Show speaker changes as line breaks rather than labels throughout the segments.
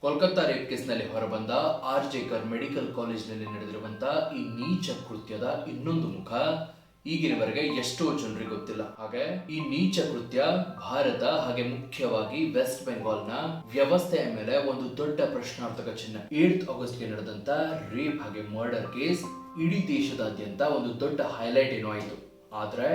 Kolkata rape ಕೇಸ್ನಲ್ಲಿ ಹೊರಬಂದ ಆರ್ಜೆಕರ್ medical ಕಾಲೇಜ್ನಲ್ಲಿ ನಡೆದಿರುವಂತಹ ಈ ನೀಚ ಕೃತ್ಯದ ಇನ್ನೊಂದು ಮುಖ ಈಗಿನವರೆಗೆ ಎಷ್ಟೋ ಜನರಿಗೆ ಗೊತ್ತಿಲ್ಲ. ಹಾಗೆ ಈ ನೀಚ ಕೃತ್ಯ ಭಾರತ ಹಾಗೆ ಮುಖ್ಯವಾಗಿ ವೆಸ್ಟ್ ಬೆಂಗಾಲ್ನ ವ್ಯವಸ್ಥೆಯ ಮೇಲೆ ಒಂದು ದೊಡ್ಡ ಪ್ರಶ್ನಾರ್ಥಕ ಚಿಹ್ನೆ. 8 ಆಗಸ್ಟ್ಗೆ ನಡೆದಂತ ರೇಪ್ ಹಾಗೆ ಮರ್ಡರ್ ಕೇಸ್ ಇಡೀ ದೇಶದಾದ್ಯಂತ ಒಂದು ದೊಡ್ಡ ಹೈಲೈಟ್ ಏನೋ ಆಯಿತು. ಆದ್ರೆ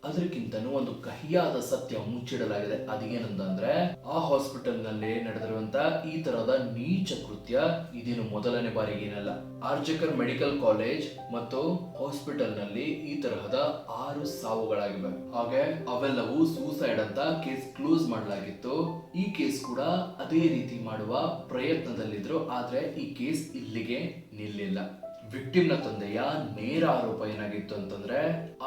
ಅದಕ್ಕಿಂತನೂ ಒಂದು ಕಹಿಯಾದ ಸತ್ಯ ಮುಚ್ಚಿಡಲಾಗಿದೆ. ಅದೇನಂತಂದ್ರೆ ಆ ಹಾಸ್ಪಿಟಲ್ ನಲ್ಲಿ ನಡೆದಿರುವಂತ ಈ ತರಹದ ನೀಚ ಕೃತ್ಯ ಇದೇನು ಮೊದಲನೇ ಬಾರಿಗೆ ಏನಲ್ಲ. ಆರ್ಜೆಕರ್ ಮೆಡಿಕಲ್ ಕಾಲೇಜ್ ಮತ್ತು ಹಾಸ್ಪಿಟಲ್ ನಲ್ಲಿ ಈ ತರಹದ 6 ಸಾವುಗಳಾಗಿವೆ. ಹಾಗೆ ಅವೆಲ್ಲವೂ ಸೂಸೈಡ್ ಅಂತ ಕೇಸ್ ಕ್ಲೋಸ್ ಮಾಡಲಾಗಿತ್ತು. ಈ ಕೇಸ್ ಕೂಡ ಅದೇ ರೀತಿ ಮಾಡುವ ಪ್ರಯತ್ನದಲ್ಲಿದ್ರು. ಆದ್ರೆ ಈ ಕೇಸ್ ಇಲ್ಲಿಗೆ ನಿಲ್ಲಿಲ್ಲ. ವಿಕ್ಟಿಮ್ ನ ತಂದೆಯ ನೇರ ಆರೋಪ ಏನಾಗಿತ್ತು ಅಂತಂದ್ರೆ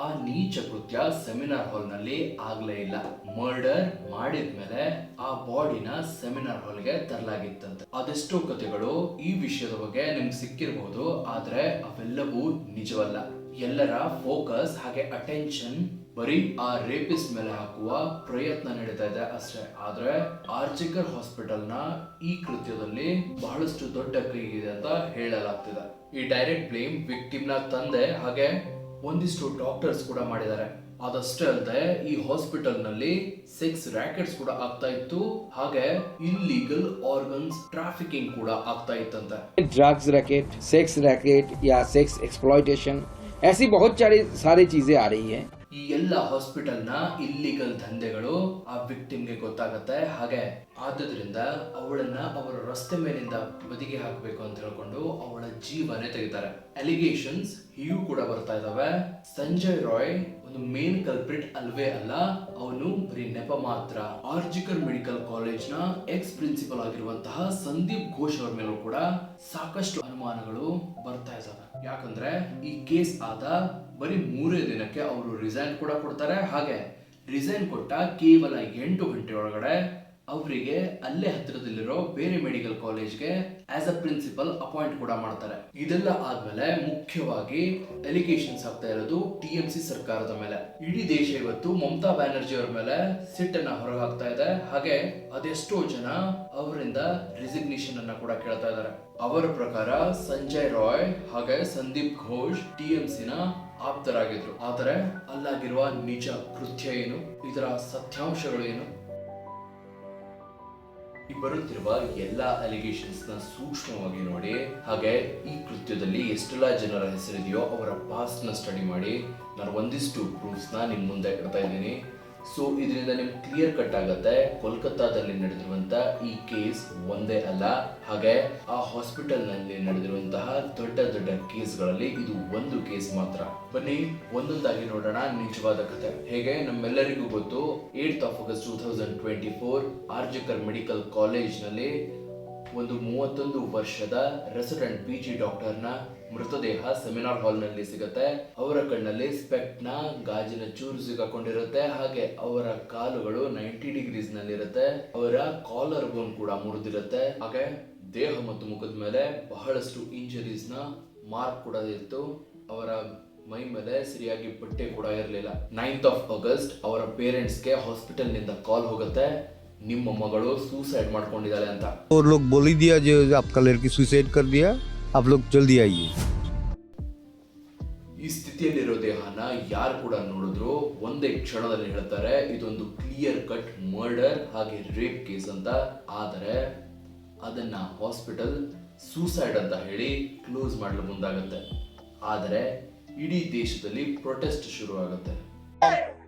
ಆ ನೀಚ ಕೃತ್ಯ ಸೆಮಿನಾರ್ ಹಾಲ್ ನಲ್ಲಿ ಆಗ್ಲೇ ಇಲ್ಲ. ಮರ್ಡರ್ ಮಾಡಿದ್ಮೇಲೆ ಆ ಬಾಡಿನ ಸೆಮಿನಾರ್ ಹಾಲ್ ಗೆ ತರಲಾಗಿತ್ತಂತೆ. ಅದೆಷ್ಟೋ ಕಥೆಗಳು ಈ ವಿಷಯದ ಬಗ್ಗೆ ನಿಮ್ಗೆ ಸಿಕ್ಕಿರಬಹುದು, ಆದ್ರೆ ಅವೆಲ್ಲವೂ ನಿಜವಲ್ಲ. ಎಲ್ಲರ ಫೋಕಸ್ ಹಾಗೆ ಅಟೆನ್ಷನ್ ಬರೀ ಆ ರೇಪಿಸ್ಟ್ ಮೇಲೆ ಹಾಕುವ ಪ್ರಯತ್ನ ನಡೀತಾ ಇದೆ ಅಷ್ಟೇ. ಆದ್ರೆ ಆರ್ಜೆಕರ್ ಹಾಸ್ಪಿಟಲ್ ನ ಈ ಕೃತ್ಯದಲ್ಲಿ ಬಹಳಷ್ಟು ದೊಡ್ಡ ಕೈ ಇದೆ ಅಂತ ಹೇಳಲಾಗ್ತಿದೆ. ಈ ಡೈರೆಕ್ಟ್ ಬ್ಲೇಮ್ ವಿಕ್ಟಿಮ್ ನ ತಂದೆ ಹಾಗೆ ಒಂದಿಷ್ಟು ಡಾಕ್ಟರ್ಸ್ ಕೂಡ ಮಾಡಿದ್ದಾರೆ. ಅದಷ್ಟೇ ಅಲ್ಲದೆ ಈ ಹಾಸ್ಪಿಟಲ್ ನಲ್ಲಿ ಸೆಕ್ಸ್ ರ್ಯಾಕೆಟ್ಸ್ ಕೂಡ ಆಗ್ತಾ ಇತ್ತು. ಹಾಗೆ ಇಲ್ಲಿಗಲ್ ಆರ್ಗನ್ಸ್ ಟ್ರಾಫಿಕಿಂಗ್ ಕೂಡ ಆಗ್ತಾ ಇತ್ತಂತೆ.
ड्रग्स रैकेट, सेक्स रैकेट या सेक्स एक्सप्लॉयटेशन, ऐसी बहुत सारी चीजें आ रही हैं.
ಈ ಎಲ್ಲ ಹಾಸ್ಪಿಟಲ್ ನ ಇಲ್ಲಿಗಲ್ ದಂಧೆಗಳು ಆ ವಿಕ್ಟಿಮ್ ಗೆ ಗೊತ್ತಾಗತ್ತೆ. ಹಾಗೆ ಆದ್ರಿಂದ ಅವಳನ್ನ ಅವರ ರಸ್ತೆ ಮೇಲಿಂದ ಬದಿಗೆ ಹಾಕಬೇಕು ಅಂತ ಹೇಳ್ಕೊಂಡು ಅವಳ ಜೀವನೇ ತೆಗಿತಾರೆ. ಅಲಿಗೇಷನ್ಸ್ ಇವು ಕೂಡ ಬರ್ತಾ ಇದಾವೆ. ಸಂಜಯ್ ರಾಯ್ ಒಂದು ಮೇನ್ ಕಲ್ಪ್ರಿಟ್ ಅಲ್ವೇ ಅಲ್ಲ, ಅವನು ಬರೀ ನೆಪ ಮಾತ್ರ. ಆರ್ಜಿಕರ್ ಮೆಡಿಕಲ್ ಕಾಲೇಜ್ ನ ಎಕ್ಸ್ ಪ್ರಿನ್ಸಿಪಲ್ ಆಗಿರುವಂತಹ ಸಂದೀಪ್ ಘೋಷ್ ಅವರ ಮೇಲೂ ಕೂಡ ಸಾಕಷ್ಟು ಅನುಮಾನಗಳು ಬರ್ತಾ ಇದಾವೆ. ಯಾಕಂದ್ರೆ ಈ ಕೇಸ್ ಆದ ಬರೀ 3 ದಿನಕ್ಕೆ ಅವರು ರಿಸೈನ್ ಕೂಡ ಕೊಡ್ತಾರೆ. ಹಾಗೆ ರಿಸೈನ್ ಕೊಟ್ಟ ಕೇವಲ 8 ಗಂಟೆ ಒಳಗಡೆ ಅವರಿಗೆ ಅಲ್ಲೇ ಹತ್ತಿರದಲ್ಲಿರೋ ಬೇರೆ ಮೆಡಿಕಲ್ ಕಾಲೇಜ್ಗೆ ಆಸ್ ಅ ಪ್ರಿನ್ಸಿಪಲ್ ಅಪಾಯಿಂಟ್ ಕೂಡ ಮಾಡ್ತಾರೆ. ಇದೆಲ್ಲ ಆದ್ಮೇಲೆ ಮುಖ್ಯವಾಗಿ ಅಲಿಗೇಷನ್ಸ್ ಆಗ್ತಾ ಇರೋದು TMC ಸರ್ಕಾರದ ಮೇಲೆ. ಇಡೀ ದೇಶ ಇವತ್ತು ಮಮತಾ ಬ್ಯಾನರ್ಜಿ ಅವರ ಮೇಲೆ ಸಿಟ್ಟನ್ನ ಹೊರಹಾಕ್ತಾ ಇದೆ. ಹಾಗೆ ಅದೆಷ್ಟೋ ಜನ ಅವರಿಂದ ರಿಸಿಗ್ನೇಷನ್ ಅನ್ನ ಕೂಡ ಕೇಳ್ತಾ ಇದ್ದಾರೆ. ಅವರ ಪ್ರಕಾರ ಸಂಜಯ್ ರಾಯ್ ಹಾಗೆ ಸಂದೀಪ್ ಘೋಷ್ TMC ನ ಆಪ್ತರಾಗಿದ್ರು. ಆದರೆ ಅಲ್ಲಾಗಿರುವ ನಿಜ ಕೃತ್ಯ ಏನು, ಇದರ ಸತ್ಯಾಂಶಗಳು ಏನು, ಈ ಬರುತ್ತಿರುವ ಎಲ್ಲಾ ಅಲಿಗೇಷನ್ಸ್ ನ ಸೂಕ್ಷ್ಮವಾಗಿ ನೋಡಿ. ಹಾಗೆ ಈ ಕೃತ್ಯದಲ್ಲಿ ಎಷ್ಟೆಲ್ಲಾ ಜನರ ಹೆಸರಿದೆಯೋ ಅವರ ಪಾಸ್ಟ್ ನ ಸ್ಟಡಿ ಮಾಡಿ. ನಾನು ಒಂದಿಷ್ಟು ಪ್ರೂಫ್ಸ್ ನ ನಿಮ್ ಮುಂದೆ ಇಡ್ತಾ ಇದ್ದೀನಿ. ಸೊ ಇದರಿಂದ ನಿಮ್ಗೆ ಕ್ಲಿಯರ್ ಕಟ್ ಆಗತ್ತೆ ಕೋಲ್ಕತ್ತಾದಲ್ಲಿ ನಡೆದಿರುವಂತ ಈ ಕೇಸ್ ಒಂದೇ ಅಲ್ಲ. ಹಾಗೆ ಆ ಹಾಸ್ಪಿಟಲ್ ನಲ್ಲಿ ನಡೆದಿರುವಂತಹ ದೊಡ್ಡ ದೊಡ್ಡ ಕೇಸ್ಗಳಲ್ಲಿ ಇದು ಒಂದು ಕೇಸ್ ಮಾತ್ರ. ಬನ್ನಿ ಒಂದೊಂದಾಗಿ ನೋಡೋಣ ನಿಜವಾದ ಕಥೆ. ಹೇಗೆ ನಮ್ಮೆಲ್ಲರಿಗೂ ಗೊತ್ತು, 8th of August 2024 RG Kar medical college ನಲ್ಲಿ ಒಂದು 31 ವರ್ಷದ ರೆಸಿಡೆಂಟ್ PG ಡಾಕ್ಟರ್ ನ ಮೃತದೇಹ ಸೆಮಿನಾರ್ ಹಾಲ್ ನಲ್ಲಿ ಸಿಗುತ್ತೆ. ಅವರ ಕಣ್ಣಲ್ಲಿ ಸ್ಪೆಕ್ಟ್ ನ ಗಾಜಿನ ಚೂರು ಸಿಗಾಕೊಂಡಿರುತ್ತೆ. ಹಾಗೆ ಅವರ ಕಾಲುಗಳು 90 ಡಿಗ್ರೀಸ್ ನಲ್ಲಿ ಇರುತ್ತೆ. ಅವರ ಕಾಲರ್ ಬೋನ್ ಕೂಡ ಮುರಿದಿರುತ್ತೆ. ಹಾಗೆ ದೇಹ ಮತ್ತು ಮುಖದ ಮೇಲೆ ಬಹಳಷ್ಟು ಇಂಜರೀಸ್ ನ ಮಾರ್ಕ್ ಕೂಡ ಇತ್ತು. ಅವರ ಮೈ ಮೇಲೆ ಸರಿಯಾಗಿ ಬಟ್ಟೆ ಕೂಡ ಇರಲಿಲ್ಲ. 9th of August ಅವರ ಪೇರೆಂಟ್ಸ್ ಗೆ ಹಾಸ್ಪಿಟಲ್ ನಿಂದ ಕಾಲ್ ಹೋಗುತ್ತೆ, ನಿಮ್ಮ ಮಗಳು ಸೂಸೈಡ್ ಮಾಡ್ಕೊಂಡಿದ್ದಾಳೆ ಅಂತ.
और लोग बोल ही दिया जो आपका लड़की सुसाइड कर दिया, आप लोग जल्दी आइए.
ಈ ಸ್ಥಿತಿಯಲ್ಲಿರೋ ದೇಹನ ಯಾರು ಕೂಡ ನೋಡಿದ್ರು ಒಂದೇ ಕ್ಷಣದಲ್ಲಿ ಹೇಳ್ತಾರೆ ಇದೊಂದು ಕ್ಲಿಯರ್ ಕಟ್ ಮರ್ಡರ್ ಹಾಗೆ ರೇಪ್ ಕೇಸ್ ಅಂತ. ಆದರೆ ಅದನ್ನ ಹಾಸ್ಪಿಟಲ್ ಸೂಸೈಡ್ ಅಂತ ಹೇಳಿ ಕ್ಲೋಸ್ ಮಾಡಲು ಮುಂದಾಗುತ್ತೆ. ಆದರೆ ಇಡೀ ದೇಶದಲ್ಲಿ ಪ್ರೊಟೆಸ್ಟ್ ಶುರು ಆಗುತ್ತೆ.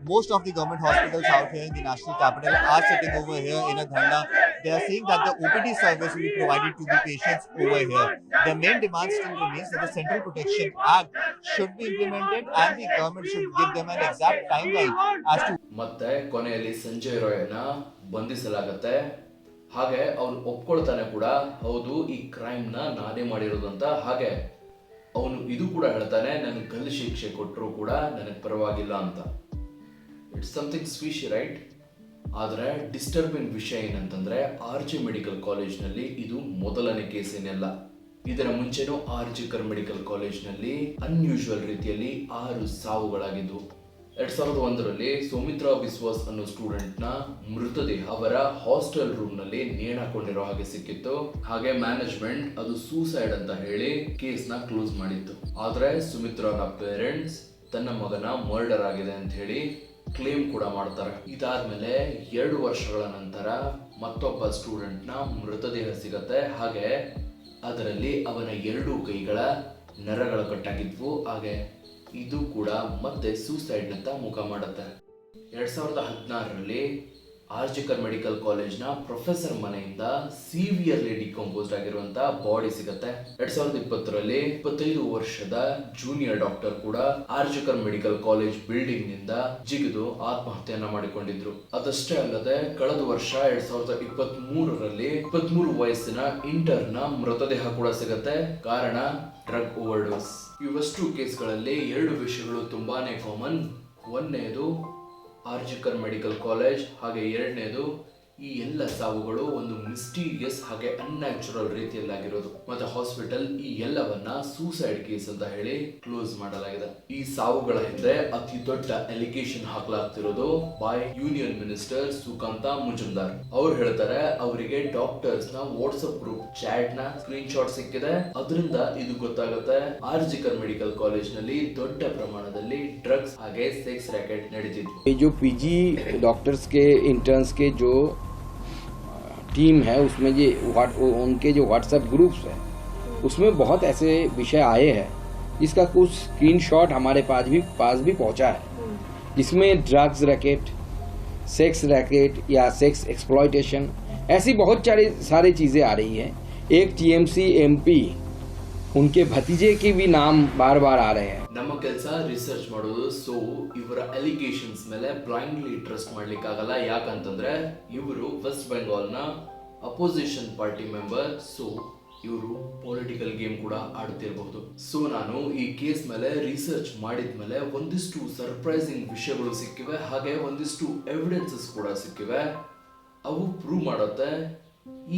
Most of the government hospitals out here in the national capital are sitting over here in a dharna. They are saying that the OPD service will be provided to the patients over here. Their main demand still remains that the Central Protection Act should be implemented and the government should give them an exact timeline as to.
ಮತ್ತೆ ಕೊನೆಯಲ್ಲಿ ಸಂಜಯ್ ರಾಯ್ನ ಬಂಧಿಸಲಾಗುತ್ತೆ. ಹಾಗೆ ಅವನು ಒಪ್ಕೊಳ್ತಾನೆ ಕೂಡ, ಹೌದು ಈ crime ನ ನಾನೇ ಮಾಡಿರೋದು ಅಂತ. ಹಾಗೆ ಅವನು ಇದು ಕೂಡ ಹೇಳ್ತಾನೆ, ನನಗೆ ಗಲ್ಲು ಶಿಕ್ಷೆ ಕೊಟ್ಟರು ಕೂಡ ನನಗೆ ಪರವಾಗಿಲ್ಲ ಅಂತ. It's something swishy, right? ಆದರೆ ಡಿಸ್ಟರ್ಬಿಂಗ್ ವಿಷಯ ಏನಂತಂದ್ರೆ RJ ಮೆಡಿಕಲ್ ಕಾಲೇಜ್ ನಲ್ಲಿ ಇದು ಮೊದಲನೇ ಕೇಸ್ ಏನಲ್ಲ. ಇದರ ಮುಂಚೆನೂ ಆರ್ಜಿಕರ್ ಮೆಡಿಕಲ್ ಕಾಲೇಜ್ ನಲ್ಲಿ ಅನ್ಯೂಶುವಲ್ ರೀತಿಯಲ್ಲಿ 6 ಸಾವುಗಳಾಗಿದ್ವು. 2001ರಲ್ಲಿ ಸೌಮಿತ್ರಾ ಬಿಸ್ವಾಸ್ ಅನ್ನೋ ಸ್ಟೂಡೆಂಟ್ ನ ಮೃತದೇಹ ಅವರ ಹಾಸ್ಟೆಲ್ ರೂಮ್ ನಲ್ಲಿ ನೇಣಾಕೊಂಡಿರೋ ಹಾಗೆ ಸಿಕ್ಕಿತ್ತು. ಹಾಗೆ ಮ್ಯಾನೇಜ್ಮೆಂಟ್ ಅದು ಸೂಸೈಡ್ ಅಂತ ಹೇಳಿ ಕೇಸ್ ನ ಕ್ಲೋಸ್ ಮಾಡಿತ್ತು. ಆದ್ರೆ ಸುಮಿತ್ರಾನ ಪೇರೆಂಟ್ಸ್ ತನ್ನ ಮಗನ ಮರ್ಡರ್ ಆಗಿದೆ ಅಂತ ಹೇಳಿ ಕ್ಲೇಮ್ ಕೂಡ ಮಾಡ್ತಾರೆ. ಇದಾದ್ಮೇಲೆ 2 ವರ್ಷಗಳ ನಂತರ ಮತ್ತೊಬ್ಬ ಸ್ಟೂಡೆಂಟ್ ನ ಮೃತದೇಹ ಸಿಗತ್ತೆ. ಹಾಗೆ ಅದರಲ್ಲಿ ಅವನ 2 ಕೈಗಳ ನರಗಳು ಕಟ್ಟಾಗಿದ್ವು. ಹಾಗೆ ಇದು ಕೂಡ ಮತ್ತೆ ಸೂಸೈಡ್ ನತ್ತ ಮುಖ ಮಾಡುತ್ತೆ. 2016ರಲ್ಲಿ ಆರ್ಜಿಕರ್ ಮೆಡಿಕಲ್ ಕಾಲೇಜ್ನ ಪ್ರೊಫೆಸರ್ ಮನೆಯಿಂದ ಸಿವಿಯರ್ಲಿ ಡಿಕಂಪೋಸ್ಡ್ ಆಗಿರುವಂತ ಬಾಡಿ ಸಿಗತ್ತೆ. 2020ರಲ್ಲಿ 25 ವರ್ಷದ ಜೂನಿಯರ್ ಡಾಕ್ಟರ್ ಕೂಡ ಆರ್ಜಿಕರ್ ಮೆಡಿಕಲ್ ಕಾಲೇಜ್ ಬಿಲ್ಡಿಂಗ್ ನಿಂದ ಜಿಗಿದು ಆತ್ಮಹತ್ಯೆಯನ್ನ ಮಾಡಿಕೊಂಡಿದ್ರು. ಅದಷ್ಟೇ ಅಲ್ಲದೆ ಕಳೆದ ವರ್ಷ 2023ರಲ್ಲಿ 23 ವಯಸ್ಸಿನ ಇಂಟರ್ನ ಮೃತದೇಹ ಕೂಡ ಸಿಗತ್ತೆ. ಕಾರಣ ಡ್ರಗ್ ಓವರ್ಡೋಸ್. ಇವಷ್ಟು ಕೇಸ್ಗಳಲ್ಲಿ 2 ವಿಷಯಗಳು ತುಂಬಾನೇ ಕಾಮನ್. ಒಂದನೇದು ಆರ್ಜಿಕರ್ ಮೆಡಿಕಲ್ ಕಾಲೇಜ್, ಹಾಗೆ ಎರಡನೇದು ಈ ಎಲ್ಲ ಸಾವುಗಳು ಒಂದು ಮಿಸ್ಟೀರಿಯಸ್ ಹಾಗೆ ಅನ್ಯಾಚುರಲ್ ರೀತಿಯಲ್ಲಾಗಿರೋದು. ಮತ್ತೆ ಹಾಸ್ಪಿಟಲ್ ಈ ಎಲ್ಲವನ್ನ ಸೂಸೈಡ್ ಕೇಸ್ ಅಂತ ಹೇಳಿ ಕ್ಲೋಸ್ ಮಾಡಲಾಗಿದೆ. ಈ ಸಾವುಗಳ ಹಿಂದೆ ಅತಿ ದೊಡ್ಡ ಅಲಿಗೇಷನ್ ಹಾಕಲಾಗ್ತಿರೋದು by union minister Sukanta Majumdar. ಅವ್ರು ಹೇಳ್ತಾರೆ ಅವರಿಗೆ ಡಾಕ್ಟರ್ಸ್ ನ ವಾಟ್ಸ್ಆಪ್ ಗ್ರೂಪ್ ಚಾಟ್ ನ ಸ್ಕ್ರೀನ್ ಶಾಟ್ ಸಿಕ್ಕಿದೆ. ಅದರಿಂದ ಇದು ಗೊತ್ತಾಗುತ್ತೆ ಆರ್ಜಿಕರ್ ಮೆಡಿಕಲ್ ಕಾಲೇಜ್ ನಲ್ಲಿ ದೊಡ್ಡ ಪ್ರಮಾಣದಲ್ಲಿ ಡ್ರಗ್ಸ್ ಹಾಗೆ ಸೆಕ್ಸ್ ರ್ಯಾಕೆಟ್ ನಡೀತಿದ್ವು.
जो पीजी डॉक्टर्स के इंटर्न्स के जो टीम है उसमें ये उनके जो व्हाट्सएप ग्रुप्स है उसमें बहुत ऐसे विषय आए हैं जिसका कुछ स्क्रीनशॉट हमारे पास भी पहुंचा है, जिसमें ड्रग्स रैकेट, सेक्स रैकेट या सेक्स एक्सप्लॉयटेशन ऐसी बहुत सारी चीज़ें आ रही हैं. एक टीएमसी एमपी उनके भतीजे के भी नाम बार बार आ रहे हैं.
ನಮ್ಮ ಕೆಲಸ ರಿಸರ್ಚ್ ಮಾಡೋದು. ಸೊ ಇವರ ಅಲಿಗೇಷನ್ಸ್ ಮೇಲೆ ಬ್ಲೈಂಡ್ಲಿ ಟ್ರಸ್ಟ್ ಮಾಡ್ಲಿಕ್ಕೆ ಆಗಲ್ಲ. ಯಾಕಂತಂದ್ರೆ ಇವರು ವೆಸ್ಟ್ ಬೆಂಗಾಲ್ ನ ಅಪೋಸಿಷನ್ ಪಾರ್ಟಿ ಮೆಂಬರ್. ಸೊ ಇವರು ಪೊಲಿಟಿಕಲ್ ಗೇಮ್ ಕೂಡ ಆಡ್ತಿರಬಹುದು. ಸೊ ನಾನು ಈ ಕೇಸ್ ಮೇಲೆ ರಿಸರ್ಚ್ ಮಾಡಿದ್ಮೇಲೆ ಒಂದಿಷ್ಟು ಸರ್ಪ್ರೈಸಿಂಗ್ ವಿಷಯಗಳು ಸಿಕ್ಕಿವೆ, ಹಾಗೆ ಒಂದಿಷ್ಟು ಎವಿಡೆನ್ಸಸ್ ಕೂಡ ಸಿಕ್ಕಿವೆ. ಅವು ಪ್ರೂವ್ ಮಾಡುತ್ತೆ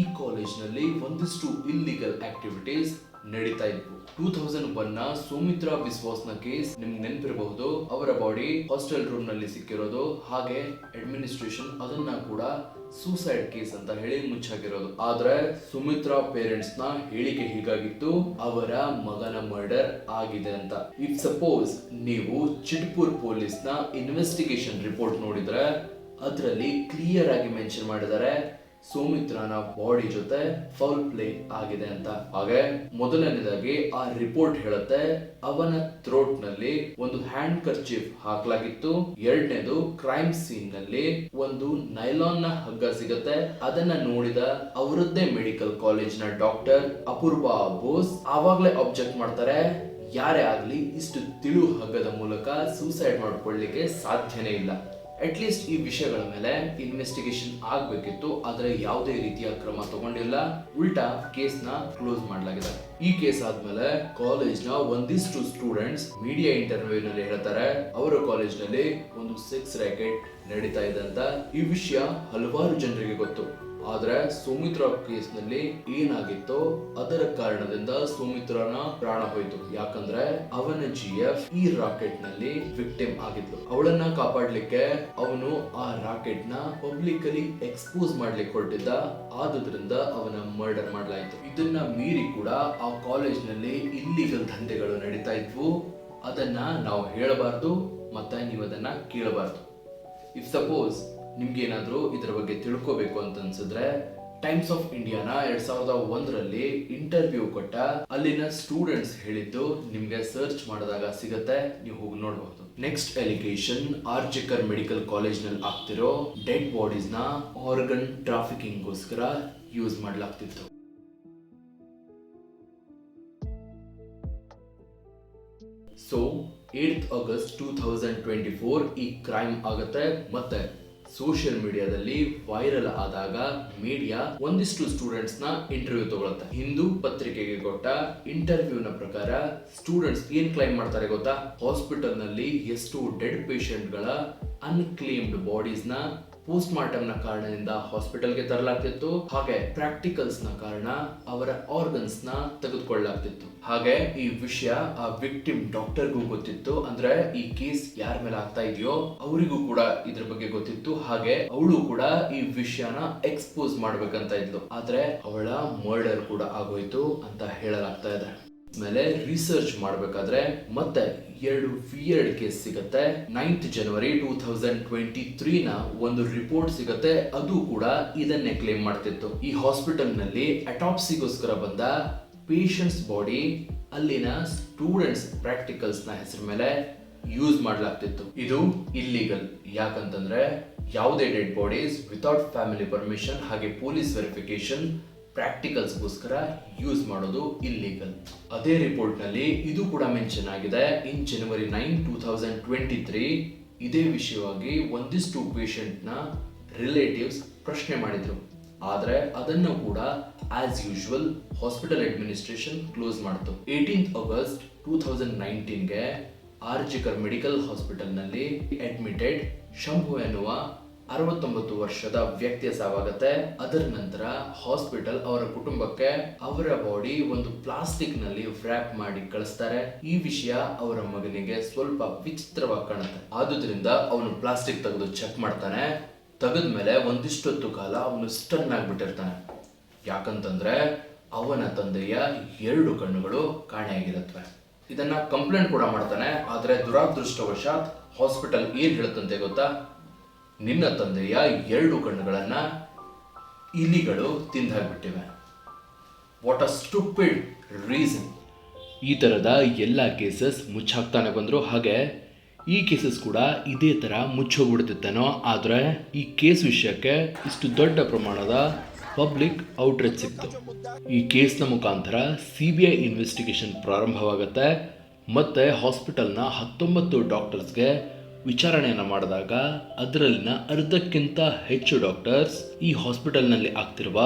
ಈ ಕಾಲೇಜ್ನಲ್ಲಿ ಒಂದಿಷ್ಟು ಇಲ್ಲಿಗಲ್ ಆಕ್ಟಿವಿಟೀಸ್ ನಡೀತಾ ಇದ್ವು. 2001 ನ ಸೌಮಿತ್ರಾ ಬಿಸ್ವಾಸ್ ನ ಕೇಸ್ ನಿಮ್ಗೆ ನೆನಪಿರಬಹುದು. ಅವರ ಬಾಡಿ ಹಾಸ್ಟೆಲ್ ರೂಮ್ ನಲ್ಲಿ ಸಿಕ್ಕಿರೋದು, ಹಾಗೆ ಅಡ್ಮಿನಿಸ್ಟ್ರೇಷನ್ ಅದನ್ನ ಕೂಡ ಸೂಸೈಡ್ ಕೇಸ್ ಅಂತ ಹೇಳಿ ಮುಚ್ಚಾಕಿರೋದು. ಆದ್ರೆ ಸುಮಿತ್ರಾ ಪೇರೆಂಟ್ಸ್ ನ ಹೇಳಿಕೆ ಹೀಗಾಗಿತ್ತು, ಅವರ ಮಗನ ಮರ್ಡರ್ ಆಗಿದೆ ಅಂತ. ಇಫ್ ಸಪೋಸ್ ನೀವು ಚಿಟ್ಪುರ್ ಪೊಲೀಸ್ ನ ಇನ್ವೆಸ್ಟಿಗೇಷನ್ ರಿಪೋರ್ಟ್ ನೋಡಿದ್ರೆ ಅದರಲ್ಲಿ ಕ್ಲಿಯರ್ ಆಗಿ ಮೆನ್ಷನ್ ಮಾಡಿದ್ದಾರೆ ಸೌಮಿತ್ರನ ಬಾಡಿ ಜೊತೆ ಫೌಲ್ ಪ್ಲೇ ಆಗಿದೆ ಅಂತ. ಹಾಗೆ ಮೊದಲನೇದಾಗಿ ಆ ರಿಪೋರ್ಟ್ ಹೇಳುತ್ತೆ ಅವನ ಥ್ರೋಟ್ ನಲ್ಲಿ ಒಂದು ಹ್ಯಾಂಡ್ ಕರ್ಚೀಫ್ ಹಾಕಲಾಗಿತ್ತು. ಎರಡನೇದು ಕ್ರೈಮ್ ಸೀನ್ ನಲ್ಲಿ ಒಂದು ನೈಲಾನ್ ನ ಹಗ್ಗ ಸಿಗತ್ತೆ. ಅದನ್ನ ನೋಡಿದ ಅವರದ್ದೇ ಮೆಡಿಕಲ್ ಕಾಲೇಜ್ ನ ಡಾಕ್ಟರ್ ಅಪೂರ್ವ ಬೋಸ್ ಆವಾಗ್ಲೇ ಅಬ್ಜೆಕ್ಟ್ ಮಾಡ್ತಾರೆ, ಯಾರೇ ಆಗ್ಲಿ ಇಷ್ಟು ತಿಳು ಹಗ್ಗದ ಮೂಲಕ ಸೂಸೈಡ್ ಮಾಡ್ಕೊಳ್ಳಿಕ್ಕೆ ಸಾಧ್ಯನೇ ಇಲ್ಲ. ಅಟ್ಲೀಸ್ಟ್ ಈ ವಿಷಯಗಳ ಮೇಲೆ ಇನ್ವೆಸ್ಟಿಗೇಷನ್ ಆಗ್ಬೇಕಿತ್ತು, ಆದ್ರೆ ಯಾವುದೇ ರೀತಿಯ ಕ್ರಮ ತಗೊಂಡಿಲ್ಲ. ಉಲ್ಟಾ ಕೇಸ್ ನ ಕ್ಲೋಸ್ ಮಾಡಲಾಗಿದೆ. ಈ ಕೇಸ್ ಆದ್ಮೇಲೆ ಕಾಲೇಜ್ ನ ಒಂದಿಷ್ಟು ಸ್ಟೂಡೆಂಟ್ಸ್ ಮೀಡಿಯಾ ಇಂಟರ್ವ್ಯೂ ನಲ್ಲಿ ಹೇಳ್ತಾರೆ ಅವರ ಕಾಲೇಜ್ ನಲ್ಲಿ ಒಂದು ಸೆಕ್ಸ್ ರ್ಯಾಕೆಟ್ ನಡೀತಾ ಇದೆ ಅಂತ. ಈ ವಿಷಯ ಹಲವಾರು ಜನರಿಗೆ ಗೊತ್ತು. ಆದ್ರೆ ಸೌಮಿತ್ರಾ ಕೇಸ್ ನಲ್ಲಿ ಏನಾಗಿತ್ತೋ ಅದರ ಕಾರಣದಿಂದ ಸೌಮಿತ್ರನ ಪ್ರಾಣ ಹೋಯ್ತು. ಯಾಕಂದ್ರೆ ಅವನ GF ಈ ರಾಕೆಟ್ ನಲ್ಲಿ ವಿಕ್ಟಿಮ್ ಆಗಿದ್ಲು. ಅವಳನ್ನ ಕಾಪಾಡ್ಲಿಕ್ಕೆ ಅವನು ಆ ರಾಕೆಟ್ ನ ಪಬ್ಲಿಕಲಿ ಎಕ್ಸ್ಪೋಸ್ ಮಾಡ್ಲಿಕ್ಕೆ ಹೊರಟಿದ್ದ. ಆದ್ರಿಂದ ಅವನ ಮರ್ಡರ್ ಮಾಡಲಾಯಿತು. ಇದನ್ನ ಮೀರಿ ಕೂಡ ಆ ಕಾಲೇಜ್ ನಲ್ಲಿ ಇಲ್ಲಿಗಲ್ ದಂಧೆಗಳು ನಡೀತಾ ಇದ್ವು. ಅದನ್ನ ನಾವು ಹೇಳಬಾರ್ದು ಮತ್ತೆ ನೀವು ಅದನ್ನ ಕೇಳಬಾರ್ದು. ಇಫ್ ಸಪೋಸ್ ನಿಮ್ಗೆ ಏನಾದ್ರೂ ಇದರ ಬಗ್ಗೆ ತಿಳ್ಕೋಬೇಕು ಅಂತ ಅನ್ಸಿದ್ರೆ ಟೈಮ್ಸ್ ಆಫ್ ಇಂಡಿಯಾನ 2001ರಲ್ಲಿ ಇಂಟರ್ವ್ಯೂ ಕೊಟ್ಟ ಅಲ್ಲಿನ ಸ್ಟೂಡೆಂಟ್ಸ್ ಹೇಳಿದ್ದು ನಿಮ್ಗೆ ಸರ್ಚ್ ಮಾಡಿದಾಗ ಸಿಗತ್ತೆ, ನೀವು ಹೋಗಿ ನೋಡಬಹುದು. Next allegation RG Kar medical college ನಲ್ಲಿ ಆಗ್ತಿರೋ ಡೆಡ್ ಬಾಡೀಸ್ ನ ಆರ್ಗನ್ ಟ್ರಾಫಿಕಿಂಗ್ ಗೋಸ್ಕರ ಯೂಸ್ ಮಾಡಲಾಗ್ತಿತ್ತು. ಸೊ 8th August 2024 ಈ ಕ್ರೈಮ್ ಆಗುತ್ತೆ. ಮತ್ತೆ ಸೋಷಿಯಲ್ ಮೀಡಿಯಾದಲ್ಲಿ ವೈರಲ್ ಆದಾಗ ಮೀಡಿಯಾ ಒಂದಿಷ್ಟು ಸ್ಟೂಡೆಂಟ್ಸ್ ನ ಇಂಟರ್ವ್ಯೂ ತಗೊಳುತ್ತೆ. ಹಿಂದೂ ಪತ್ರಿಕೆಗೆ ಕೊಟ್ಟ ಇಂಟರ್ವ್ಯೂ ನ ಪ್ರಕಾರ ಸ್ಟೂಡೆಂಟ್ಸ್ ಏನ್ ಕ್ಲೈಮ್ ಮಾಡ್ತಾರೆ ಗೊತ್ತಾ? ಹಾಸ್ಪಿಟಲ್ ನಲ್ಲಿ ಎಷ್ಟು ಡೆಡ್ ಪೇಷಂಟ್ ಗಳ ಅನ್ಕ್ಲೇಮ್ಡ್ ಬಾಡೀಸ್ ನ ಪೋಸ್ಟ್ ಮಾರ್ಟಮ್ ನ ಕಾರಣದಿಂದ ಹಾಸ್ಪಿಟಲ್ಗೆ ತರಲಾಗ್ತಿತ್ತು, ಹಾಗೆ ಪ್ರಾಕ್ಟಿಕಲ್ಸ್ ನ ಕಾರಣ ಅವರ ಆರ್ಗನ್ಸ್ ನ ತೆಗೆದುಕೊಳ್ಳಲಾಗ್ತಿತ್ತು. ಹಾಗೆ ಈ ವಿಷಯ ಆ ವಿಕ್ಟಿಮ್ ಡಾಕ್ಟರ್ಗೂ ಗೊತ್ತಿತ್ತು, ಅಂದ್ರೆ ಈ ಕೇಸ್ ಯಾರ ಮೇಲೆ ಆಗ್ತಾ ಇದೆಯೋ ಅವರಿಗೂ ಕೂಡ ಇದ್ರ ಬಗ್ಗೆ ಗೊತ್ತಿತ್ತು. ಹಾಗೆ ಅವಳು ಕೂಡ ಈ ವಿಷಯನ ಎಕ್ಸ್ಪೋಸ್ ಮಾಡ್ಬೇಕಂತ ಇದ್ಲು, ಆದ್ರೆ ಅವಳ ಮರ್ಡರ್ ಕೂಡ ಆಗೋಯ್ತು ಅಂತ ಹೇಳಲಾಗ್ತಾ ಇದೆ. ಮೇಲೆ ರಿಸರ್ಚ್ ಮಾಡಬೇಕಾದ್ರೆ ಮತ್ತೆ 2 ವಿಯರ್ಡ್ ಕೇಸ್ ಸಿಗುತ್ತೆ. 9th ಜನವರಿ 2023 ನ ಒಂದು ರಿಪೋರ್ಟ್ ಸಿಗುತ್ತೆ, ಅದು ಕೂಡ ಇದನ್ನೇ ಕ್ಲೇಮ್ ಮಾಡ್ತಿತ್ತು. ಈ ಹಾಸ್ಪಿಟಲ್ ನಲ್ಲಿ ಅಟಾಪ್ಸಿಗೋಸ್ಕರ ಬಂದ ಪೇಷಂಟ್ಸ್ ಬಾಡಿ ಅಲ್ಲಿನ ಸ್ಟೂಡೆಂಟ್ಸ್ ಪ್ರಾಕ್ಟಿಕಲ್ಸ್ ನ ಹೆಸರು ಮೇಲೆ ಯೂಸ್ ಮಾಡಲಾಗ್ತಿತ್ತು. ಇದು ಇಲ್ಲಿಗಲ್, ಯಾಕಂತಂದ್ರೆ ಯಾವುದೇ dead bodies without family permission ಹಾಗೆ ಪೊಲೀಸ್ ವೆರಿಫಿಕೇಶನ್ ಪ್ರಾಕ್ಟಿಕಲ್ಸ್ಗೋಸ್ಕರ ಯೂಸ್ ಮಾಡೋದು ಇಲ್ಲಿಗಲ್. ಅದೇ ರಿಪೋರ್ಟ್ ನಲ್ಲಿ ಇದು ಕೂಡ ಮೆನ್ಷನ್ ಆಗಿದೆ. ಇನ್ ಜನವರಿ 9, 2023 ಇದೇ ವಿಷಯವಾಗಿ ಒಂದಿಷ್ಟು ಪೇಷಂಟ್ ನ ರಿಲೇಟಿವ್ಸ್ ಪ್ರಶ್ನೆ ಮಾಡಿದ್ರು, ಆದ್ರೆ ಅದನ್ನು ಕೂಡ as usual hospital administration close ಮಾಡ್ತು. 18th ಆಗಸ್ಟ್ 2019ಗೆ ಆರ್ಜಿಕರ್ ಮೆಡಿಕಲ್ ಹಾಸ್ಪಿಟಲ್ ನಲ್ಲಿ ಅಡ್ಮಿಟೆಡ್ ಶಂಭು ಎನ್ನುವ 69 ವರ್ಷದ ವ್ಯಕ್ತಿಯ ಸಾವಾಗುತ್ತೆ. ಅದರ ನಂತರ ಹಾಸ್ಪಿಟಲ್ ಅವರ ಕುಟುಂಬಕ್ಕೆ ಅವರ ಬಾಡಿ ಒಂದು ಪ್ಲಾಸ್ಟಿಕ್ ನಲ್ಲಿ ವ್ರ್ಯಾಪ್ ಮಾಡಿ ಕಳಿಸ್ತಾರೆ. ಈ ವಿಷಯ ಅವರ ಮಗನಿಗೆ ಸ್ವಲ್ಪ ವಿಚಿತ್ರವಾಗಿ ಕಾಣುತ್ತೆ. ಆದುದರಿಂದ ಅವನು ಪ್ಲಾಸ್ಟಿಕ್ ತೆಗೆದು ಚೆಕ್ ಮಾಡ್ತಾನೆ. ತೆಗೆದ್ಮೇಲೆ ಒಂದಿಷ್ಟೊತ್ತು ಕಾಲ ಅವನು ಸ್ಟನ್ ಆಗ್ಬಿಟ್ಟಿರ್ತಾನೆ, ಯಾಕಂತಂದ್ರೆ ಅವನ ತಂದೆಯ 2 ಕಣ್ಣುಗಳು ಕಾಣೆಯಾಗಿರುತ್ತವೆ. ಇದನ್ನ ಕಂಪ್ಲೇಂಟ್ ಕೂಡ ಮಾಡ್ತಾನೆ, ಆದ್ರೆ ದುರಾದೃಷ್ಟವಶಾತ್ ಹಾಸ್ಪಿಟಲ್ ಏನ್ ಹೇಳುತ್ತಂತೆ ಗೊತ್ತಾ, ನಿನ್ನ ತಂದೆಯ 2 ಕಣ್ಣುಗಳನ್ನ ಇಲಿಗಳು ತಿಂದಾಗ್ಬಿಟ್ಟಿವೆ. What a stupid reason. ಈ ತರದ ಎಲ್ಲ ಕೇಸಸ್ ಮುಚ್ಚಾಕ್ತಾನೆ ಬಂದ್ರು. ಹಾಗೆ ಈ ಕೇಸಸ್ ಕೂಡ ಇದೇ ತರ ಮುಚ್ಚೋಗ್ಬಿಡ್ತಿತ್ತೇನೋ, ಆದ್ರೆ ಈ ಕೇಸ್ ವಿಷಯಕ್ಕೆ ಇಷ್ಟು ದೊಡ್ಡ ಪ್ರಮಾಣದ ಪಬ್ಲಿಕ್ ಔಟ್ರೀಚ್ ಸಿಕ್ತು. ಈ ಕೇಸ್ನ ಮುಖಾಂತರ CBI ಇನ್ವೆಸ್ಟಿಗೇಷನ್ ಪ್ರಾರಂಭವಾಗುತ್ತೆ. ಮತ್ತೆ ಹಾಸ್ಪಿಟಲ್ನ 19 ಡಾಕ್ಟರ್ಸ್ಗೆ ವಿಚಾರಣೆಯನ್ನು ಮಾಡಿದಾಗ ಅದರಲ್ಲಿನ ಅರ್ಧಕ್ಕಿಂತ ಹೆಚ್ಚು ಡಾಕ್ಟರ್ಸ್ ಈ ಹಾಸ್ಪಿಟಲ್ನಲ್ಲಿ ಆಗ್ತಿರುವ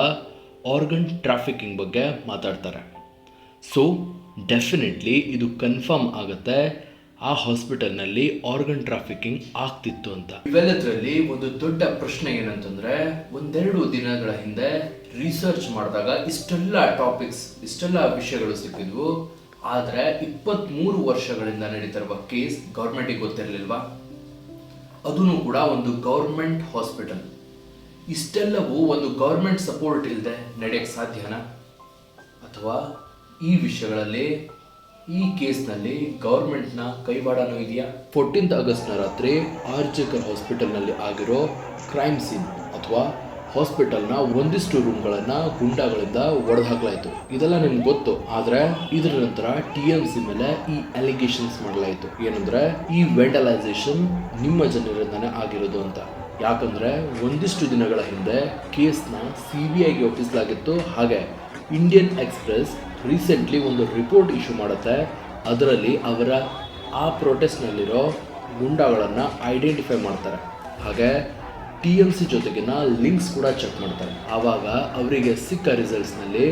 ಆರ್ಗನ್ ಟ್ರಾಫಿಕಿಂಗ್ ಬಗ್ಗೆ ಮಾತಾಡ್ತಾರೆ. ಸೊ ಡೆಫಿನೆಟ್ಲಿ ಇದು ಕನ್ಫರ್ಮ್ ಆಗುತ್ತೆ, ಆ ಹಾಸ್ಪಿಟಲ್ನಲ್ಲಿ ಆರ್ಗನ್ ಟ್ರಾಫಿಕಿಂಗ್ ಆಗ್ತಿತ್ತು ಅಂತ. ಇವೆಲ್ಲದರಲ್ಲಿ ಒಂದು ದೊಡ್ಡ ಪ್ರಶ್ನೆ ಏನಂತಂದ್ರೆ, 1-2 ದಿನಗಳ ಹಿಂದೆ ರಿಸರ್ಚ್ ಮಾಡಿದಾಗ ಇಷ್ಟೆಲ್ಲ ಟಾಪಿಕ್ಸ್, ಇಷ್ಟೆಲ್ಲ ವಿಷಯಗಳು ಸಿಕ್ಕಿದ್ವು, ಆದ್ರೆ 23 ವರ್ಷಗಳಿಂದ ನಡೀತಿರುವ ಕೇಸ್ ಗೌರ್ಮೆಂಟಿಗೆ ಗೊತ್ತಿರಲಿಲ್ವಾ? ಅದೂ ಕೂಡ ಒಂದು ಗೌರ್ಮೆಂಟ್ ಹಾಸ್ಪಿಟಲ್. ಇಷ್ಟೆಲ್ಲವೂ ಒಂದು ಗೌರ್ಮೆಂಟ್ ಸಪೋರ್ಟ್ ಇಲ್ಲದೆ ನಡೆಯಕ್ಕೆ ಸಾಧ್ಯನಾ? ಅಥವಾ ಈ ವಿಷಯಗಳಲ್ಲಿ ಈ ಕೇಸ್ನಲ್ಲಿ ಗೌರ್ಮೆಂಟ್ನ ಕೈವಾಡನೂ ಇದೆಯಾ? 14th ಆಗಸ್ಟ್ನ ರಾತ್ರಿ ಆರ್ಜಿಕರ್ ಹಾಸ್ಪಿಟಲ್ನಲ್ಲಿ ಆಗಿರೋ ಕ್ರೈಮ್ ಸೀನ್ ಅಥವಾ ಹಾಸ್ಪಿಟಲ್ನ ಒಂದಿಷ್ಟು ರೂಮ್ಗಳನ್ನ ಗುಂಡಾಗಳಿಂದ ಒಡೆದು ಹಾಕಲಾಯಿತು. ಇದೆಲ್ಲ ನಿಮ್ಗೆ ಗೊತ್ತು, ಆದ್ರೆ ಇದರ ನಂತರ TMC ಮೇಲೆ ಈ ಅಲಿಗೇಷನ್ಸ್ ಮಾಡಲಾಯಿತು. ಏನಂದ್ರೆ ಈ ವೆಂಡಲೈಸೇಷನ್ ನಿಮ್ಮ ಜನರಿಂದಾನೇ ಆಗಿರೋದು ಅಂತ. ಯಾಕಂದ್ರೆ ಒಂದಿಷ್ಟು ದಿನಗಳ ಹಿಂದೆ ಕೇಸ್ನ CBIಗೆ ಒಪ್ಪಿಸಲಾಗಿತ್ತು. ಹಾಗೆ ಇಂಡಿಯನ್ ಎಕ್ಸ್ಪ್ರೆಸ್ ರೀಸೆಂಟ್ಲಿ ಒಂದು ರಿಪೋರ್ಟ್ ಇಶ್ಯೂ ಮಾಡುತ್ತೆ. ಅದರಲ್ಲಿ ಅವರ ಆ ಪ್ರೊಟೆಸ್ಟ್ನಲ್ಲಿರೋ ಗುಂಡಾಗಳನ್ನು ಐಡೆಂಟಿಫೈ ಮಾಡ್ತಾರೆ. ಹಾಗೆ TMC ಜೊತೆಗಿನ ಲಿಂಕ್ಸ್ ಕೂಡ ಚೆಕ್ ಮಾಡ್ತಾರೆ. ಆವಾಗ ಅವರಿಗೆ ಸಿಕ್ಕ ರಿಸಲ್ಟ್ಸ್ನಲ್ಲಿ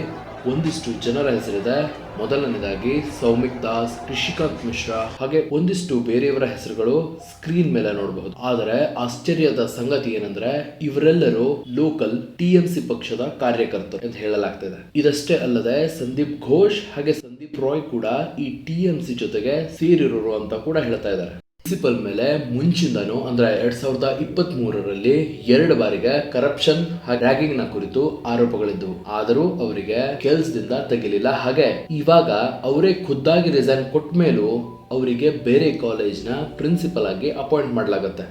ಒಂದಿಷ್ಟು ಜನರ ಹೆಸರಿದೆ. ಮೊದಲನೇದಾಗಿ ಸೌಮಿಕ್ ದಾಸ್, ರಿಷಿಕಾಂತ್ ಮಿಶ್ರಾ, ಹಾಗೆ ಒಂದಿಷ್ಟು ಬೇರೆಯವರ ಹೆಸರುಗಳು ಸ್ಕ್ರೀನ್ ಮೇಲೆ ನೋಡಬಹುದು. ಆದರೆ ಆಶ್ಚರ್ಯದ ಸಂಗತಿ ಏನಂದ್ರೆ ಇವರೆಲ್ಲರೂ ಲೋಕಲ್ TMC ಪಕ್ಷದ ಕಾರ್ಯಕರ್ತರು ಅಂತ ಹೇಳಲಾಗ್ತದೆ. ಇದಷ್ಟೇ ಅಲ್ಲದೆ ಸಂದೀಪ್ ಘೋಷ್ ಹಾಗೆ ಸಂದೀಪ್ ರಾಯ್ ಕೂಡ ಈ TMC ಜೊತೆಗೆ ಸೇರಿರೋರು ಅಂತ ಕೂಡ ಹೇಳ್ತಾ ಇದ್ದಾರೆ. ಪ್ರಿನ್ಸಿಪಲ್ ಮೇಲೆ ಮುಂಚಿಂದನೂ ಅಂದ್ರೆ 2023ರಲ್ಲಿ 2 ಬಾರಿಗೆ ಕರಪ್ಷನ್ ಹಾಗೆ ರ್ಯಾಗಿಂಗ್ ನ ಕುರಿತು ಆರೋಪಗಳಿದ್ದವು. ಆದರೂ ಅವರಿಗೆ ಕೆಲಸದಿಂದ ತೆಗಿಲಿಲ್ಲ. ಹಾಗೆ ಇವಾಗ ಅವರೇ ಖುದ್ದಾಗಿ ರಿಸೈನ್ ಕೊಟ್ಟ ಮೇಲೂ ಅವರಿಗೆ ಬೇರೆ ಕಾಲೇಜ್ನ ಪ್ರಿನ್ಸಿಪಲ್ ಆಗಿ ಅಪಾಯಿಂಟ್ ಮಾಡಲಾಗುತ್ತೆ.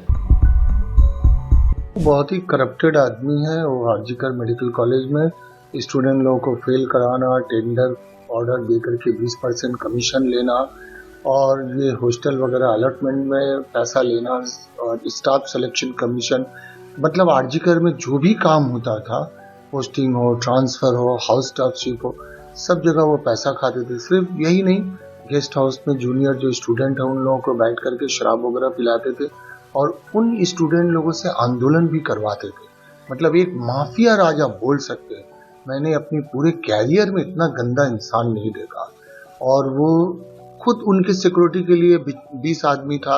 बहुत ही करप्टेड आदमी है वो। आरजीकर मेडिकल कॉलेज में स्टूडेंट लोगों को फेल कराना, टेंडर ऑर्डर देकर के 20% कमीशन लेना और ये हॉस्टल वगैरह अलॉटमेंट में पैसा लेना और स्टाफ सिलेक्शन कमीशन, मतलब आरजीकर में जो भी काम होता था, पोस्टिंग हो, ट्रांसफ़र हो, हाउस स्टाफशिप हो, सब जगह वो पैसा खाते थे। सिर्फ यही नहीं, गेस्ट हाउस में जूनियर जो स्टूडेंट है उन लोगों को बैठ करके शराब वगैरह पिलाते थे और उन स्टूडेंट लोगों से आंदोलन भी करवाते थे। मतलब एक माफिया राज आप बोल सकते हैं। मैंने अपनी पूरे कैरियर में इतना गंदा इंसान नहीं देखा। और वो खुद उनके सिक्योरिटी के लिए 20 आदमी था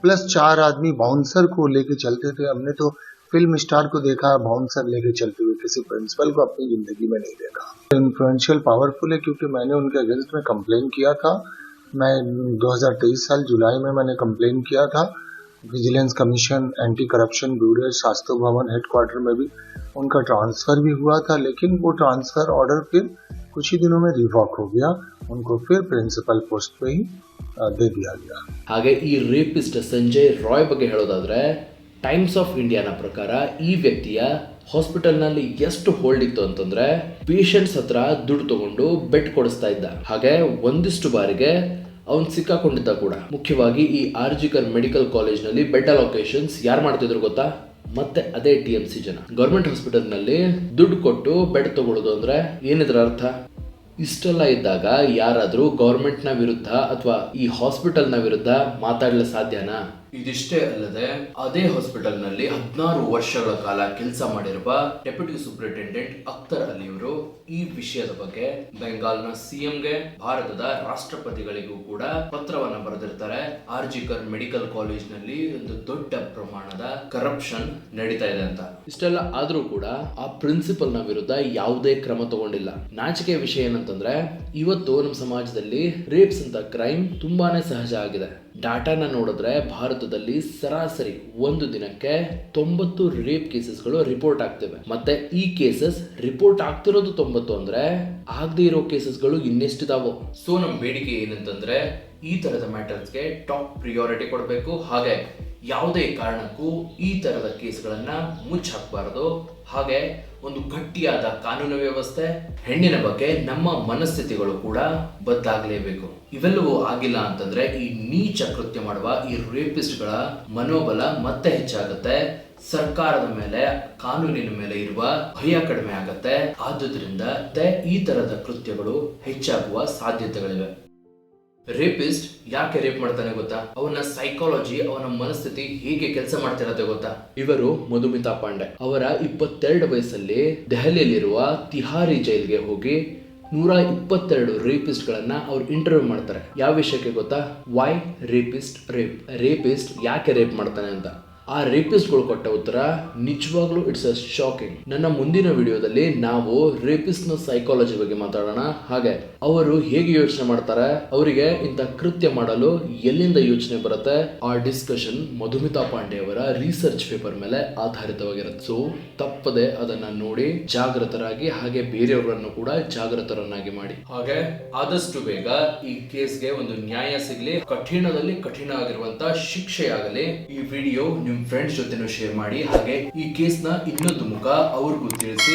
प्लस 4 आदमी बाउंसर को लेके चलते थे। हमने तो फिल्म स्टार को देखा, बाउंसर लेके चलते हुए, किसी प्रिंसिपल को अपनी जिंदगी में नहीं देखा। इन्फ्लुएंशियल पावरफुल है क्योंकि मैंने उनके अगेंस्ट में कंप्लेन किया था। मैं 2023 साल जुलाई में मैंने कंप्लेन किया था। Vigilance commission, anti corruption bureau, Shastri भवन हेडक्वार्टर में भी उनका ट्रांसफर भी हुआ था, लेकिन वो ट्रांसफर ऑर्डर फिर कुछ ही दिनों में रिवॉक हो गया। उनको फिर प्रिंसिपल पोस्ट पे ही दे दिया गया।
ಹಾಗೆ ಈ ರೇಪಿಸ್ಟ್ ಸಂಜಯ್ ರಾಯ್ ಬಗ್ಗೆ ಹೇಳೋದಾದ್ರೆ ಟೈಮ್ಸ್ ಆಫ್ ಇಂಡಿಯಾನ ಪ್ರಕಾರ ಈ ವ್ಯಕ್ತಿಯ ಹಾಸ್ಪಿಟಲ್ನಲ್ಲಿ ಎಷ್ಟು ಹೋಲ್ಡ್ ಇತ್ತು ಅಂತಂದ್ರೆ ಪೇಷಂಟ್ಸ್ ಹತ್ರ ದುಡ್ಡು ತಗೊಂಡು ಬೆಡ್ ಕೊಡಿಸ್ತಾ ಇದ್ದ. ಹಾಗೆ ಒಂದಿಷ್ಟು ಬಾರಿಗೆ ಅವನು ಸಿಕ್ಕಾಕೊಂಡಿದ್ದ ಕೂಡ. ಮುಖ್ಯವಾಗಿ ಈ ಆರ್ಜಿಕರ್ ಮೆಡಿಕಲ್ ಕಾಲೇಜ್ನಲ್ಲಿ ಬೆಡ್ ಅಲೋಕೇಶನ್ಸ್ ಯಾರು ಮಾಡ್ತಿದ್ರು ಗೊತ್ತಾ? ಮತ್ತೆ ಅದೇ TMC ಜನ. ಗೌರ್ಮೆಂಟ್ ಹಾಸ್ಪಿಟಲ್ನಲ್ಲಿ ದುಡ್ಡು ಕೊಟ್ಟು ಬೆಡ್ ತಗೊಳ್ಳೋದು ಅಂದ್ರೆ ಏನಿದ್ರ ಅರ್ಥ? ಇಷ್ಟೆಲ್ಲ ಇದ್ದಾಗ ಯಾರಾದರೂ ಗೌರ್ಮೆಂಟ್ನ ವಿರುದ್ಧ ಅಥವಾ ಈ ಹಾಸ್ಪಿಟಲ್ನ ವಿರುದ್ಧ ಮಾತಾಡಲು ಸಾಧ್ಯನಾ? ಇದಿಷ್ಟೇ ಅಲ್ಲದೆ ಅದೇ ಹಾಸ್ಪಿಟಲ್ನಲ್ಲಿ 16 ವರ್ಷಗಳ ಕಾಲ ಕೆಲಸ ಮಾಡಿರುವ ಡೆಪ್ಯೂಟಿ ಸೂಪರಿಂಟೆಂಡೆಂಟ್ ಅಖ್ತರ್ ಅಲಿ ಅವರು ಈ ವಿಷಯದ ಬಗ್ಗೆ ಬೆಂಗಾಲ್ನ CMಗೆ, ಭಾರತದ ರಾಷ್ಟ್ರಪತಿಗಳಿಗೂ ಕೂಡ ಪತ್ರವನ್ನ ಬರೆದಿರ್ತಾರೆ. ಆರ್ಜಿಕರ್ ಮೆಡಿಕಲ್ ಕಾಲೇಜ್ನಲ್ಲಿ ಒಂದು ದೊಡ್ಡ ಪ್ರಮಾಣದ ಕರಪ್ಷನ್ ನಡೀತಾ ಇದೆ ಅಂತ. ಇಷ್ಟೆಲ್ಲ ಆದ್ರೂ ಕೂಡ ಆ ಪ್ರಿನ್ಸಿಪಲ್ ನ ವಿರುದ್ಧ ಯಾವುದೇ ಕ್ರಮ ತಗೊಂಡಿಲ್ಲ. ನಾಚಿಕೆಯ ವಿಷಯ ಏನಂತಂದ್ರೆ ಇವತ್ತು ನಮ್ಮ ಸಮಾಜದಲ್ಲಿ ರೇಪ್ಸ್ ಅಂತ ಕ್ರೈಮ್ ತುಂಬಾನೇ ಸಹಜ ಆಗಿದೆ. ಡಾಟಾನ ನೋಡಿದ್ರೆ ಭಾರತದಲ್ಲಿ ಸರಾಸರಿ ಒಂದು ದಿನಕ್ಕೆ 90 ರೇಪ್ ಕೇಸಸ್ಗಳು ರಿಪೋರ್ಟ್ ಆಗ್ತವೆ. ಮತ್ತೆ ಈ ಕೇಸಸ್ ರಿಪೋರ್ಟ್ ಆಗ್ತಿರೋದು 90 ಅಂದ್ರೆ ಆಗದೆ ಇರೋ ಕೇಸಸ್ಗಳು ಇನ್ನೆಷ್ಟಿದಾವೋ. ಸೊ ನಮ್ಮ ಬೇಡಿಕೆ ಏನಂತಂದ್ರೆ ಈ ತರದ ಮ್ಯಾಟರ್ಸ್ಗೆ ಟಾಪ್ ಪ್ರಿಯಾರಿಟಿ ಕೊಡಬೇಕು. ಹಾಗೆ ಯಾವುದೇ ಕಾರಣಕ್ಕೂ ಈ ತರದ ಕೇಸ್ಗಳನ್ನ ಮುಚ್ಚಾಕಬಾರದು. ಹಾಗೆ ಒಂದು ಗಟ್ಟಿಯಾದ ಕಾನೂನು ವ್ಯವಸ್ಥೆ, ಹೆಣ್ಣಿನ ಬಗ್ಗೆ ನಮ್ಮ ಮನಸ್ಥಿತಿಗಳು ಕೂಡ ಬದಲಾಗಲೇಬೇಕು. ಇವೆಲ್ಲವೂ ಆಗಿಲ್ಲ ಅಂತಂದ್ರೆ ಈ ನೀಚ ಕೃತ್ಯ ಮಾಡುವ ಈ ರೇಪಿಸ್ಟ್ಗಳ ಮನೋಬಲ ಮತ್ತೆ ಹೆಚ್ಚಾಗುತ್ತೆ. ಸರ್ಕಾರದ ಮೇಲೆ, ಕಾನೂನಿನ ಮೇಲೆ ಇರುವ ಭಯ ಕಡಿಮೆ ಆಗತ್ತೆ. ಆದುದರಿಂದ ಈ ತರದ ಕೃತ್ಯಗಳು ಹೆಚ್ಚಾಗುವ ಸಾಧ್ಯತೆಗಳಿವೆ. ರೇಪಿಸ್ಟ್ ಯಾಕೆ ರೇಪ್ ಮಾಡ್ತಾನೆ ಗೊತ್ತಾ? ಅವನ ಸೈಕಾಲಜಿ, ಅವನ ಮನಸ್ಥಿತಿ ಹೇಗೆ ಕೆಲಸ ಮಾಡ್ತಿರತ್ತೆ ಗೊತ್ತಾ? ಇವರು ಮಧುಮಿತಾ ಪಾಂಡೆ. ಅವರ 22 ವಯಸ್ಸಲ್ಲಿ ದೆಹಲಿಯಲ್ಲಿರುವ ತಿಹಾರಿ ಜೈಲ್ಗೆ ಹೋಗಿ 122 ರೇಪಿಸ್ಟ್ ಗಳನ್ನ ಅವ್ರು ಇಂಟರ್ವ್ಯೂ ಮಾಡ್ತಾರೆ. ಯಾವ ವಿಷಯಕ್ಕೆ ಗೊತ್ತಾ? ವೈ ರೇಪಿಸ್ಟ್ ರೇಪಿಸ್ಟ್ ಯಾಕೆ ರೇಪ್ ಮಾಡ್ತಾನೆ ಅಂತ. ಆ ರೇಪಿಸ್ಟ್ಗಳು ಕೊಟ್ಟ ಉತ್ತರ ನಿಜವಾಗ್ಲೂ ಇಟ್ಸ್ ಅ ಶಾಕಿಂಗ್. ನನ್ನ ಮುಂದಿನ ವಿಡಿಯೋದಲ್ಲಿ ನಾವು ರೇಪಿಸ್ಟ್ ನ ಸೈಕಾಲಜಿ ಬಗ್ಗೆ ಮಾತಾಡೋಣ. ಹಾಗೆ ಅವರು ಹೇಗೆ ಯೋಚನೆ ಮಾಡ್ತಾರೆ, ಅವರಿಗೆ ಇಂಥ ಕೃತ್ಯ ಮಾಡಲು ಎಲ್ಲಿಂದ ಯೋಚನೆ ಬರುತ್ತೆ, ಆ ಡಿಸ್ಕಷನ್ ಮಧುಮಿತಾ ಪಾಂಡೆ ಅವರ ರಿಸರ್ಚ್ ಪೇಪರ್ ಮೇಲೆ ಆಧಾರಿತವಾಗಿರುತ್ತೆ. ಸೊ ತಪ್ಪದೆ ಅದನ್ನ ನೋಡಿ ಜಾಗೃತರಾಗಿ, ಹಾಗೆ ಬೇರೆಯವರನ್ನು ಕೂಡ ಜಾಗೃತರನ್ನಾಗಿ ಮಾಡಿ. ಹಾಗೆ ಆದಷ್ಟು ಬೇಗ ಈ ಕೇಸ್ಗೆ ಒಂದು ನ್ಯಾಯ ಸಿಗಲಿ, ಕಠಿಣದಲ್ಲಿ ಕಠಿಣ ಆಗಿರುವಂತಹ ಶಿಕ್ಷೆಯಾಗಲಿ. ಈ ವಿಡಿಯೋ ನಿಮ್ ಫ್ರೆಂಡ್ಸ್ ಜೊತೆನೂ ಶೇರ್ ಮಾಡಿ. ಹಾಗೆ ಈ ಕೇಸ್ನ ಇನ್ನೊಂದು ಮುಖ ಅವ್ರಿಗೂ ತಿಳಿಸಿ.